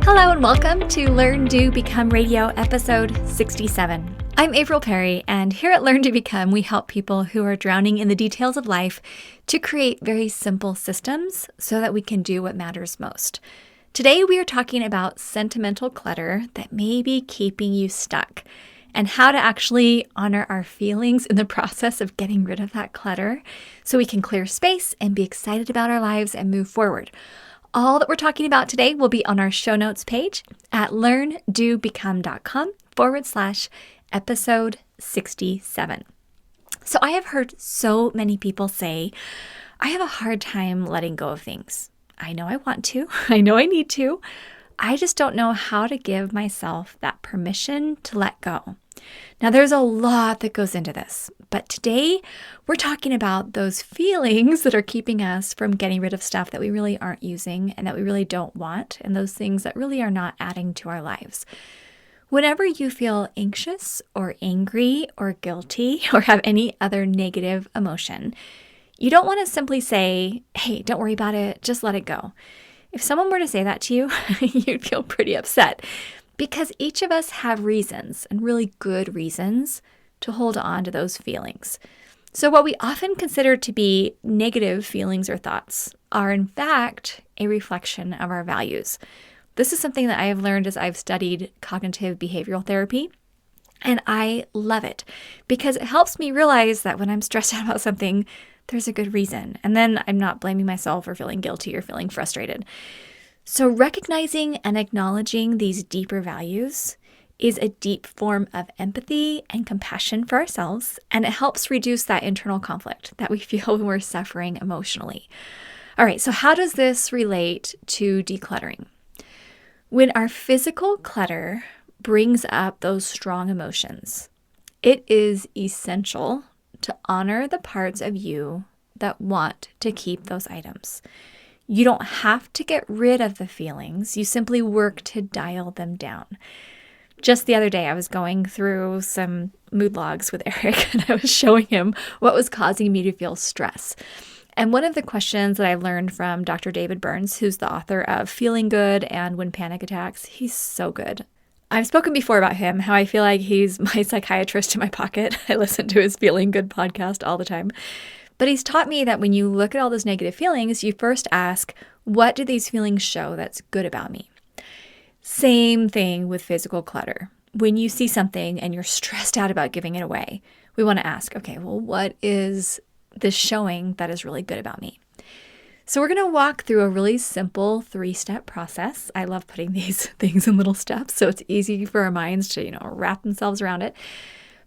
Hello and welcome to Learn, Do, Become Radio, episode 67. I'm April Perry, and here at Learn, Do, Become, we help people who are drowning in the details of life to create very simple systems so that we can do what matters most. Today we are talking about sentimental clutter that may be keeping you stuck and how to actually honor our feelings in the process of getting rid of that clutter so we can clear space and be excited about our lives and move forward. All that we're talking about today will be on our show notes page at learndobecome.com/episode 67. So I have heard so many people say, I have a hard time letting go of things. I know I want to. I know I need to. I just don't know how to give myself that permission to let go. Now, there's a lot that goes into this, but today we're talking about those feelings that are keeping us from getting rid of stuff that we really aren't using and that we really don't want, and those things that really are not adding to our lives. Whenever you feel anxious or angry or guilty or have any other negative emotion, you don't want to simply say, hey, don't worry about it, just let it go. If someone were to say that to you, you'd feel pretty upset because each of us have reasons, and really good reasons, to hold on to those feelings. So what we often consider to be negative feelings or thoughts are in fact a reflection of our values. This is something that I have learned as I've studied cognitive behavioral therapy, and I love it because it helps me realize that when I'm stressed out about something, there's a good reason. And then I'm not blaming myself or feeling guilty or feeling frustrated. So recognizing and acknowledging these deeper values is a deep form of empathy and compassion for ourselves, and it helps reduce that internal conflict that we feel when we're suffering emotionally. All right, so how does this relate to decluttering? When our physical clutter brings up those strong emotions, it is essential to honor the parts of you that want to keep those items. You don't have to get rid of the feelings. You simply work to dial them down. Just the other day, I was going through some mood logs with Eric, and I was showing him what was causing me to feel stress. And one of the questions that I learned from Dr. David Burns, who's the author of Feeling Good and When Panic Attacks, he's so good. I've spoken before about him, how I feel like he's my psychiatrist in my pocket. I listen to his Feeling Good podcast all the time. But he's taught me that when you look at all those negative feelings, you first ask, what do these feelings show that's good about me? Same thing with physical clutter. When you see something and you're stressed out about giving it away, we want to ask, okay, well, what is this showing that is really good about me? So we're going to walk through a really simple 3-step process. I love putting these things in little steps, so it's easy for our minds to, wrap themselves around it.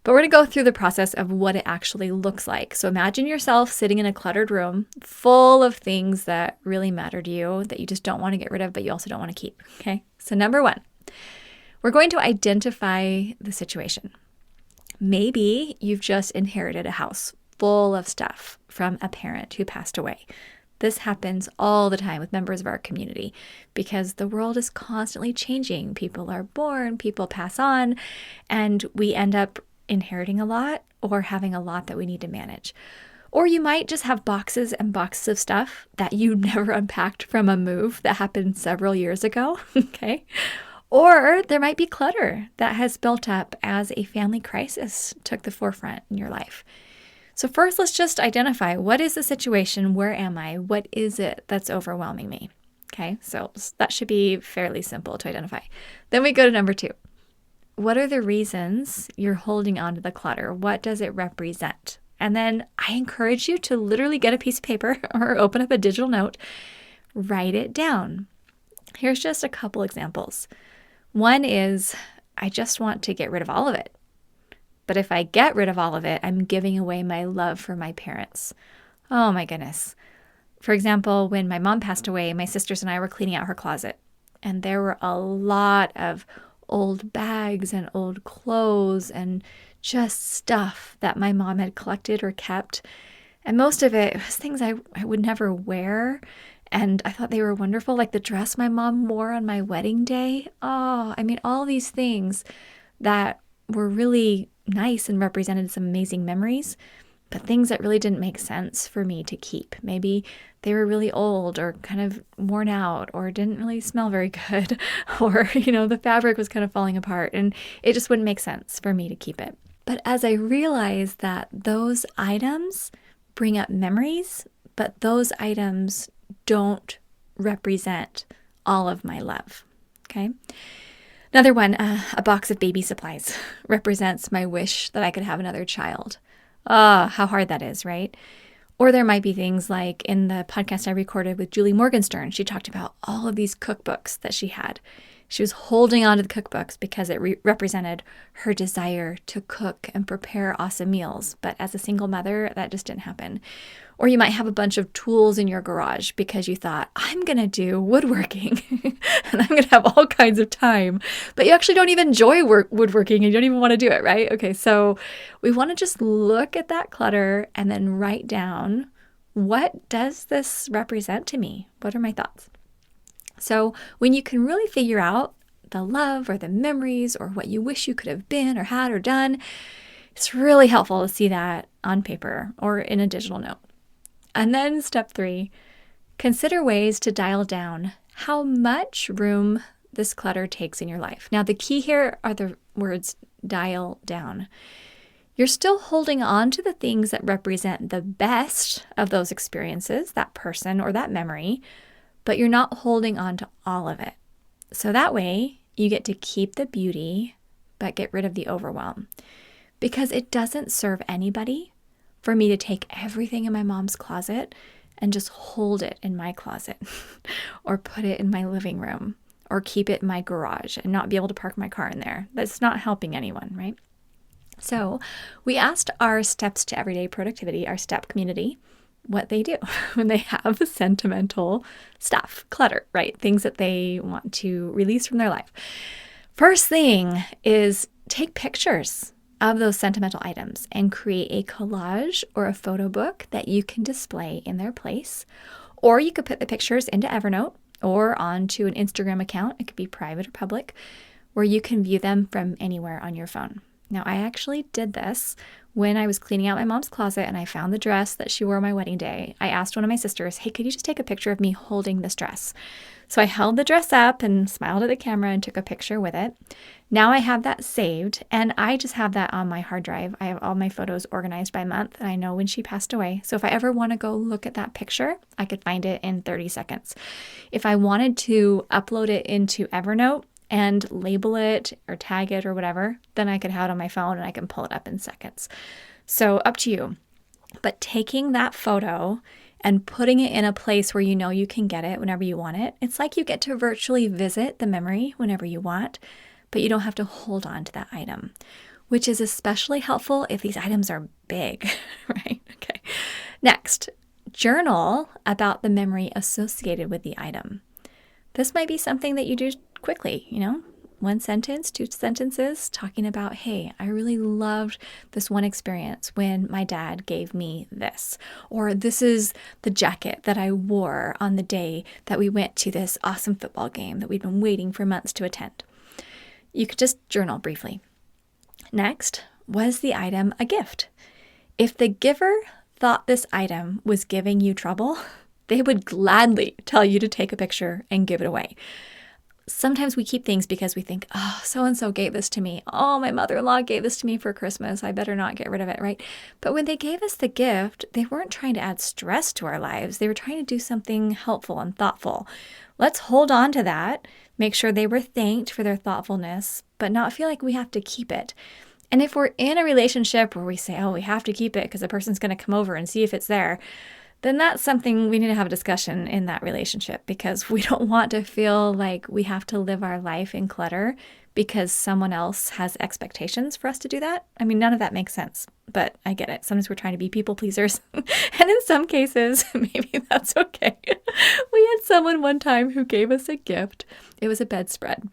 But we're going to go through the process of what it actually looks like. So imagine yourself sitting in a cluttered room full of things that really matter to you, that you just don't want to get rid of, but you also don't want to keep. Okay. So number 1, we're going to identify the situation. Maybe you've just inherited a house full of stuff from a parent who passed away. This happens all the time with members of our community because the world is constantly changing. People are born, people pass on, and we end up inheriting a lot or having a lot that we need to manage. Or you might just have boxes and boxes of stuff that you never unpacked from a move that happened several years ago, okay? Or there might be clutter that has built up as a family crisis took the forefront in your life. So first, let's just identify, what is the situation? Where am I? What is it that's overwhelming me? Okay, so that should be fairly simple to identify. Then we go to number 2. What are the reasons you're holding on to the clutter? What does it represent? And then I encourage you to literally get a piece of paper or open up a digital note, write it down. Here's just a couple examples. One is, I just want to get rid of all of it. But if I get rid of all of it, I'm giving away my love for my parents. Oh my goodness. For example, when my mom passed away, my sisters and I were cleaning out her closet. And there were a lot of old bags and old clothes and just stuff that my mom had collected or kept. And most of it was things I would never wear. And I thought they were wonderful, like the dress my mom wore on my wedding day. Oh, all these things that were really nice and represented some amazing memories. but things that really didn't make sense for me to keep. Maybe they were really old or kind of worn out or didn't really smell very good or, the fabric was kind of falling apart and it just wouldn't make sense for me to keep it. But as I realized that those items bring up memories, but those items don't represent all of my love. Okay. Another one, a box of baby supplies represents my wish that I could have another child. How hard that is, right? Or there might be things like in the podcast I recorded with Julie Morgenstern, she talked about all of these cookbooks that she had. She was holding on to the cookbooks because it represented her desire to cook and prepare awesome meals. But as a single mother, that just didn't happen. Or you might have a bunch of tools in your garage because you thought, I'm going to do woodworking and I'm going to have all kinds of time. But you actually don't even enjoy woodworking and you don't even want to do it, right? Okay, so we want to just look at that clutter and then write down, what does this represent to me? What are my thoughts? So when you can really figure out the love or the memories or what you wish you could have been or had or done, it's really helpful to see that on paper or in a digital note. And then step 3, consider ways to dial down how much room this clutter takes in your life. Now, the key here are the words dial down. You're still holding on to the things that represent the best of those experiences, that person or that memory, but you're not holding on to all of it. So that way you get to keep the beauty, but get rid of the overwhelm. Because it doesn't serve anybody for me to take everything in my mom's closet and just hold it in my closet or put it in my living room or keep it in my garage and not be able to park my car in there. That's not helping anyone, right? So we asked our Steps to Everyday Productivity, our STEP community, what they do when they have sentimental stuff, clutter, right? Things that they want to release from their life. First thing is take pictures of those sentimental items and create a collage or a photo book that you can display in their place. Or you could put the pictures into Evernote or onto an Instagram account. It could be private or public, where you can view them from anywhere on your phone. Now, I actually did this when I was cleaning out my mom's closet and I found the dress that she wore on my wedding day. I asked one of my sisters, hey, could you just take a picture of me holding this dress? So I held the dress up and smiled at the camera and took a picture with it. Now I have that saved and I just have that on my hard drive. I have all my photos organized by month and I know when she passed away. So if I ever want to go look at that picture, I could find it in 30 seconds. If I wanted to upload it into Evernote and label it or tag it or whatever, then I could have it on my phone and I can pull it up in seconds. So up to you. But taking that photo and putting it in a place where you know you can get it whenever you want it, it's like you get to virtually visit the memory whenever you want, but you don't have to hold on to that item, which is especially helpful if these items are big, right? Okay. Next, journal about the memory associated with the item. This might be something that you do quickly, 1 sentence, 2 sentences, talking about, hey, I really loved this one experience when my dad gave me this, or this is the jacket that I wore on the day that we went to this awesome football game that we've been waiting for months to attend. You could just journal briefly. Next, was the item a gift? If the giver thought this item was giving you trouble, they would gladly tell you to take a picture and give it away. Sometimes we keep things because we think, oh, so-and-so gave this to me. Oh, my mother-in-law gave this to me for Christmas. I better not get rid of it, right? But when they gave us the gift, they weren't trying to add stress to our lives. They were trying to do something helpful and thoughtful. Let's hold on to that, make sure they were thanked for their thoughtfulness, but not feel like we have to keep it. And if we're in a relationship where we say, oh, we have to keep it because the person's going to come over and see if it's there, then that's something we need to have a discussion in that relationship, because we don't want to feel like we have to live our life in clutter because someone else has expectations for us to do that. I mean, none of that makes sense, but I get it. Sometimes we're trying to be people pleasers. And in some cases, maybe that's okay. We had someone one time who gave us a gift. It was a bedspread,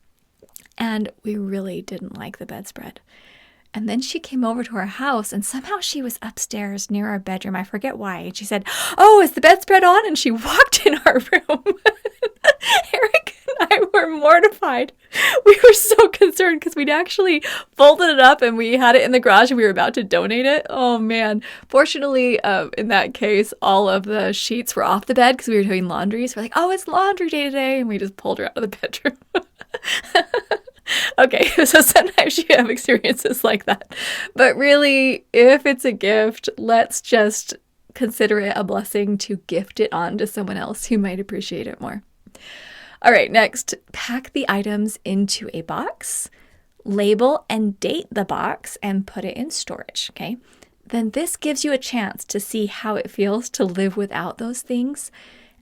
and we really didn't like the bedspread. And then she came over to our house and somehow she was upstairs near our bedroom. I forget why. And she said, oh, is the bedspread on? And she walked in our room. Eric and I were mortified We were so concerned because we'd actually folded it up and we had it in the garage and we were about to donate it. Oh man. Fortunately, in that case, all of the sheets were off the bed because we were doing laundry. So we're like, oh, it's laundry day today. And we just pulled her out of the bedroom. Okay, so sometimes you have experiences like that. But really, if it's a gift, let's just consider it a blessing to gift it on to someone else who might appreciate it more. All right, next, pack the items into a box, label and date the box, and put it in storage, okay? Then this gives you a chance to see how it feels to live without those things,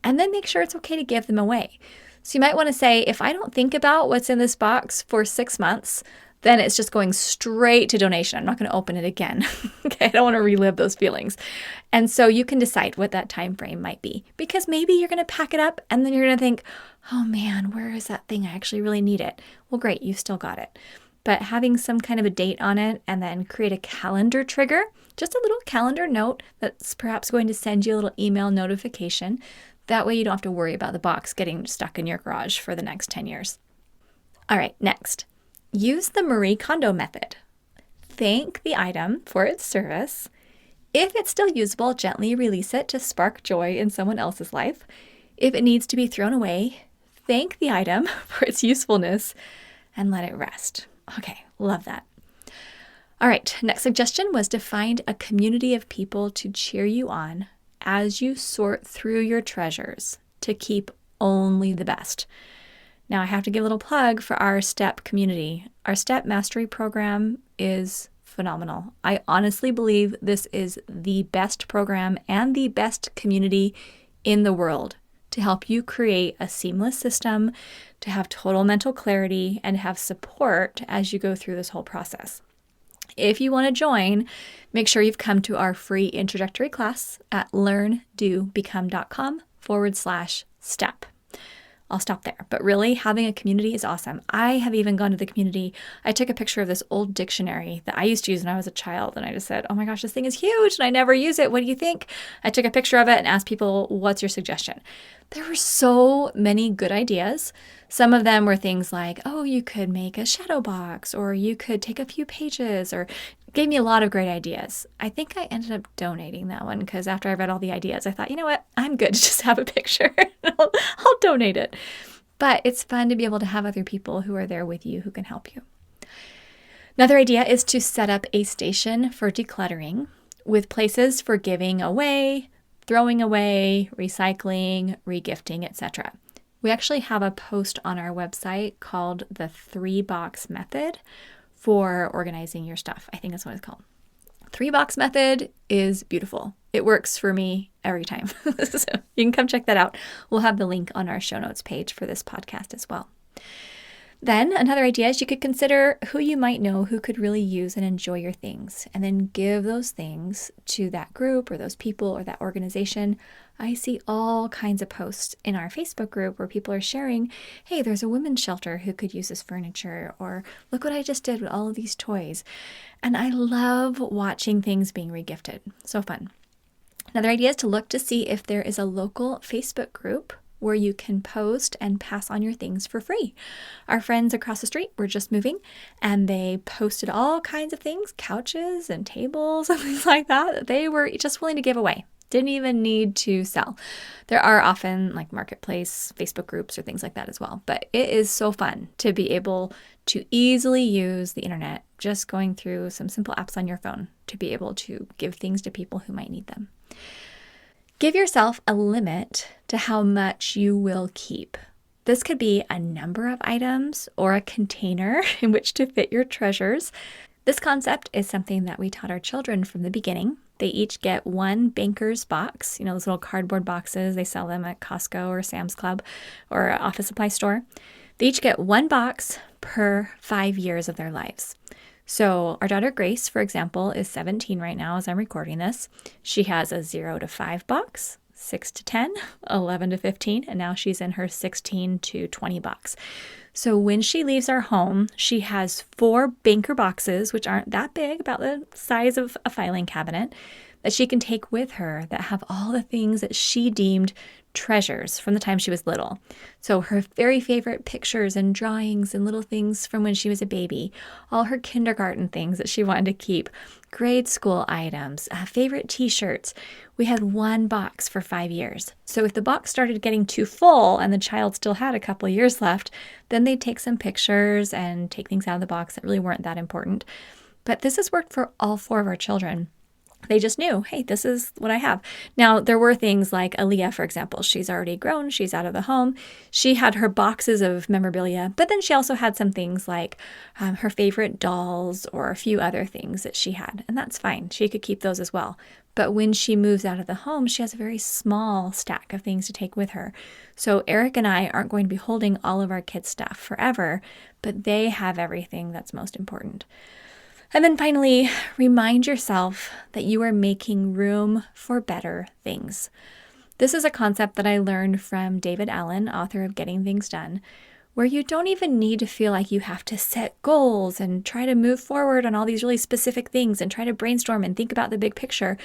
and then make sure it's okay to give them away. So you might want to say, if I don't think about what's in this box for 6 months, then it's just going straight to donation. I'm not going to open it again. Okay, I don't want to relive those feelings. And so you can decide what that time frame might be, because maybe you're going to pack it up and then you're going to think, oh man, where is that thing? I actually really need it. Well, great, you still got it. But having some kind of a date on it and then create a calendar trigger, just a little calendar note that's perhaps going to send you a little email notification. That way you don't have to worry about the box getting stuck in your garage for the next 10 years. All right, next. Use the Marie Kondo method. Thank the item for its service. If it's still usable, gently release it to spark joy in someone else's life. If it needs to be thrown away, thank the item for its usefulness and let it rest. Okay, love that. All right, next suggestion was to find a community of people to cheer you on as you sort through your treasures to keep only the best. Now, I have to give a little plug for our STEP community. Our STEP Mastery program is phenomenal. I honestly believe this is the best program and the best community in the world to help you create a seamless system, to have total mental clarity, and have support as you go through this whole process. If you want to join, make sure you've come to our free introductory class at learndobecome.com/step. I'll stop there. But really, having a community is awesome. I have even gone to the community. I took a picture of this old dictionary that I used to use when I was a child. And I just said, oh my gosh, this thing is huge and I never use it. What do you think? I took a picture of it and asked people, what's your suggestion? There were so many good ideas. Some of them were things like, oh, you could make a shadow box, or you could take a few pages, or gave me a lot of great ideas. I think I ended up donating that one because after I read all the ideas, I thought, you know what? I'm good to just have a picture. I'll donate it. But it's fun to be able to have other people who are there with you who can help you. Another idea is to set up a station for decluttering with places for giving away, throwing away, recycling, regifting, etc. We actually have a post on our website called the 3-box method for organizing your stuff. I think that's what it's called. 3-box method is beautiful. It works for me every time. So you can come check that out. We'll have the link on our show notes page for this podcast as well. Then another idea is you could consider who you might know who could really use and enjoy your things, and then give those things to that group or those people or that organization. I see all kinds of posts in our Facebook group where people are sharing, hey, there's a women's shelter who could use this furniture, or look what I just did with all of these toys. And I love watching things being regifted. So fun. Another idea is to look to see if there is a local Facebook group where you can post and pass on your things for free. Our friends across the street were just moving and they posted all kinds of things, couches and tables and things like that they were just willing to give away. Didn't even need to sell. There are often like marketplace, Facebook groups or things like that as well. But it is so fun to be able to easily use the internet, just going through some simple apps on your phone to be able to give things to people who might need them. Give yourself a limit to how much you will keep. This could be a number of items or a container in which to fit your treasures. This concept is something that we taught our children from the beginning. They each get one banker's box, those little cardboard boxes. They sell them at Costco or Sam's Club or an office supply store. They each get one box per 5 years of their lives. So our daughter Grace, for example, is 17 right now as I'm recording this. She has a 0 to 5 box, 6 to 10, 11 to 15, and now she's in her 16 to 20 box. So when she leaves our home, she has 4 banker boxes, which aren't that big, about the size of a filing cabinet, that she can take with her that have all the things that she deemed treasures from the time she was little. So her very favorite pictures and drawings and little things from when she was a baby, all her kindergarten things that she wanted to keep, grade school items, favorite t-shirts. We had one box for 5 years. So if the box started getting too full and the child still had a couple of years left, then they'd take some pictures and take things out of the box that really weren't that important. But this has worked for all 4 of our children. They just knew, hey, this is what I have. Now, there were things like Aaliyah, for example. She's already grown. She's out of the home. She had her boxes of memorabilia, but then she also had some things like her favorite dolls or a few other things that she had. And that's fine. She could keep those as well. But when she moves out of the home, she has a very small stack of things to take with her. So Eric and I aren't going to be holding all of our kids' stuff forever, but they have everything that's most important. And then finally, remind yourself that you are making room for better things. This is a concept that I learned from David Allen, author of Getting Things Done, where you don't even need to feel like you have to set goals and try to move forward on all these really specific things and try to brainstorm and think about the big picture.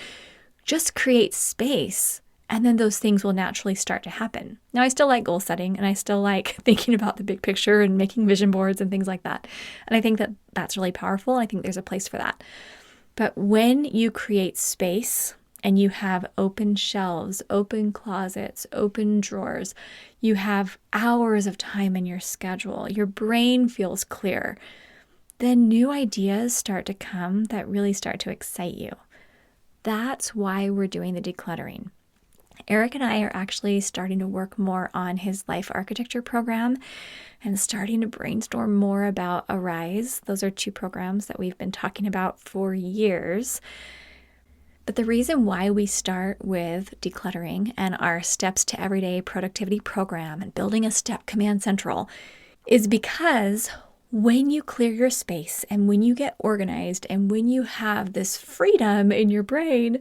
Just create space, and then those things will naturally start to happen. Now, I still like goal setting, and I still like thinking about the big picture and making vision boards and things like that. And I think that that's really powerful. I think there's a place for that. But when you create space and you have open shelves, open closets, open drawers, you have hours of time in your schedule, your brain feels clear, then new ideas start to come that really start to excite you. That's why we're doing the decluttering. Eric and I are actually starting to work more on his life architecture program and starting to brainstorm more about Arise. Those are 2 programs that we've been talking about for years. But the reason why we start with decluttering and our Steps to Everyday Productivity program and building a step command central is because when you clear your space and when you get organized and when you have this freedom in your brain,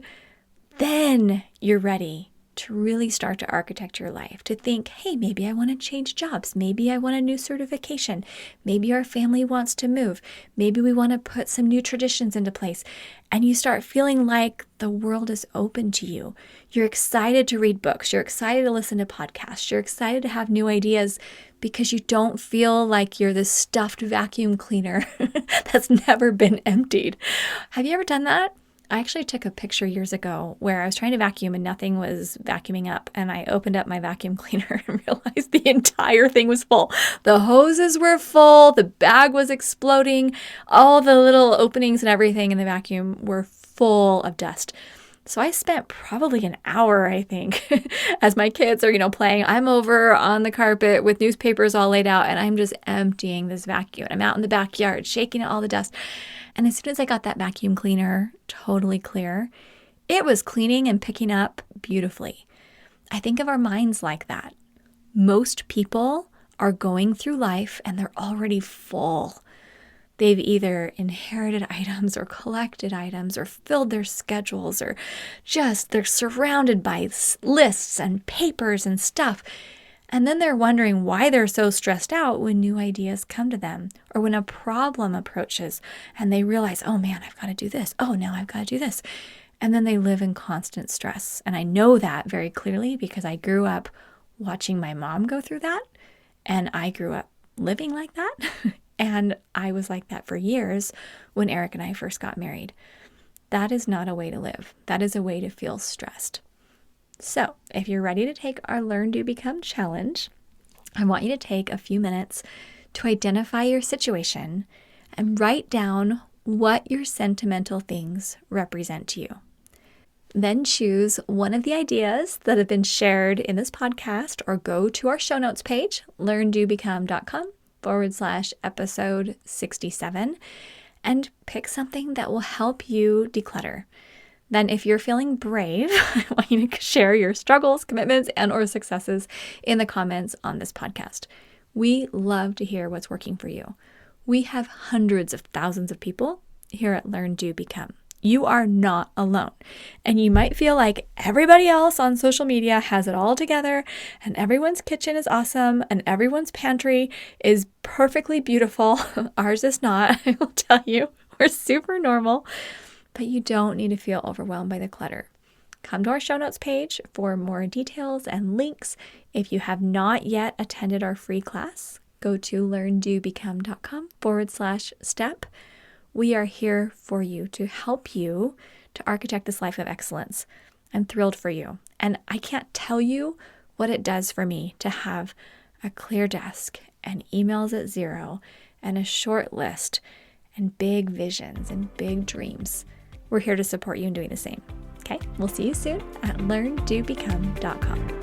then you're ready to really start to architect your life, to think, hey, maybe I want to change jobs. Maybe I want a new certification. Maybe our family wants to move. Maybe we want to put some new traditions into place. And you start feeling like the world is open to you. You're excited to read books. You're excited to listen to podcasts. You're excited to have new ideas because you don't feel like you're this stuffed vacuum cleaner that's never been emptied. Have you ever done that? I actually took a picture years ago where I was trying to vacuum and nothing was vacuuming up. And I opened up my vacuum cleaner and realized the entire thing was full. The hoses were full. The bag was exploding. All the little openings and everything in the vacuum were full of dust. So I spent probably an hour, I think, as my kids are, playing. I'm over on the carpet with newspapers all laid out and I'm just emptying this vacuum. I'm out in the backyard shaking out all the dust. And as soon as I got that vacuum cleaner totally clear, it was cleaning and picking up beautifully. I think of our minds like that. Most people are going through life and they're already full. They've either inherited items or collected items or filled their schedules or just they're surrounded by lists and papers and stuff. And then they're wondering why they're so stressed out when new ideas come to them or when a problem approaches and they realize, oh man, I've got to do this. Oh, now I've got to do this. And then they live in constant stress. And I know that very clearly because I grew up watching my mom go through that. And I grew up living like that. And I was like that for years when Eric and I first got married. That is not a way to live. That is a way to feel stressed. So if you're ready to take our Learn, Do, Become challenge, I want you to take a few minutes to identify your situation and write down what your sentimental things represent to you. Then choose one of the ideas that have been shared in this podcast or go to our show notes page, learndobecome.com/episode 67, and pick something that will help you declutter. Then if you're feeling brave, I want you to share your struggles, commitments, and or successes in the comments on this podcast. We love to hear what's working for you. We have hundreds of thousands of people here at Learn, Do, Become. You are not alone. And you might feel like everybody else on social media has it all together and everyone's kitchen is awesome and everyone's pantry is perfectly beautiful. Ours is not, I will tell you. We're super normal. But you don't need to feel overwhelmed by the clutter come to our show notes page for more details and links. If you have not yet attended our free class, go to learndobecome.com/step. We are here for you to help you to architect this life of excellence. I'm thrilled for you. And I can't tell you what it does for me to have a clear desk and emails at zero and a short list and big visions and big dreams. We're here to support you in doing the same. Okay, we'll see you soon at learndobecome.com.